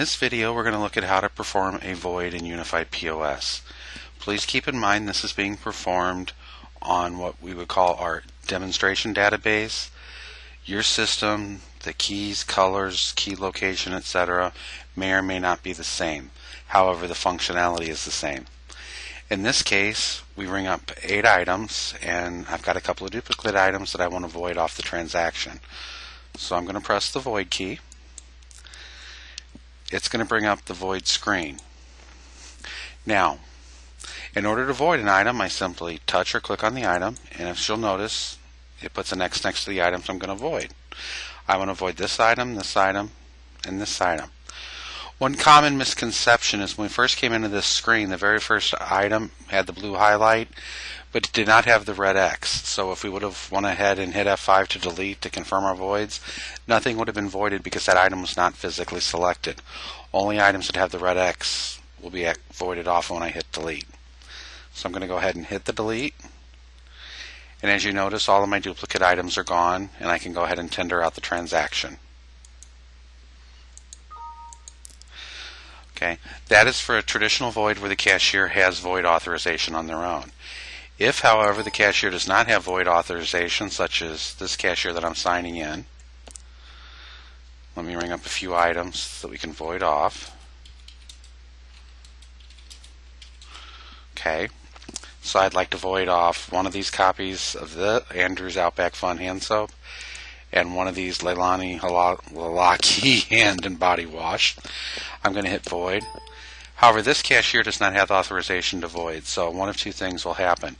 this video, we're going to look at how to perform a void in Unified POS. Please keep in mind this is being performed on what we would call our demonstration database. Your system, the keys, colors, key location, etc. may or may not be the same. However, the functionality is the same. In this case, we ring up 8 items, and I've got a couple of duplicate items that I want to void off the transaction. So I'm going to press the void key. It's going to bring up the void screen. Now, in order to void an item, I simply touch or click on the item, and as you'll notice, it puts an X next to the items I'm going to void. I want to void this item, and this item. One common misconception is when we first came into this screen, the very first item had the blue highlight, but it did not have the red X. So if we would have went ahead and hit F5 to delete to confirm our voids, nothing would have been voided because that item was not physically selected. Only items that have the red X will be voided off when I hit delete. So I'm going to go ahead and hit the delete. And as you notice, all of my duplicate items are gone, and I can go ahead and tender out the transaction. Okay, that is for a traditional void where the cashier has void authorization on their own. If, however, the cashier does not have void authorization, such as this cashier that I'm signing in, let me ring up a few items that we can void off. Okay, so I'd like to void off one of these copies of the Andrew's Outback Fun hand soap and one of these Leilani Lalaki hand and body wash. I'm going to hit void. However, this cashier does not have authorization to void, so one of two things will happen.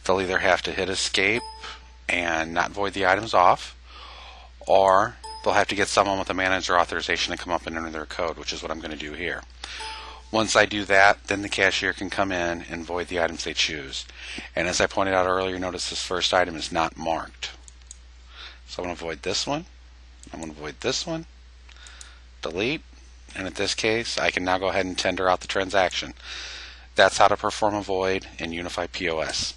They'll either have to hit escape and not void the items off, or they'll have to get someone with a manager authorization to come up and enter their code, which is what I'm going to do here. Once I do that, then the cashier can come in and void the items they choose. And as I pointed out earlier, notice this first item is not marked. So I'm going to void this one. I'm going to void this one. Delete. And in this case, I can now go ahead and tender out the transaction. That's how to perform a void in Unified POS.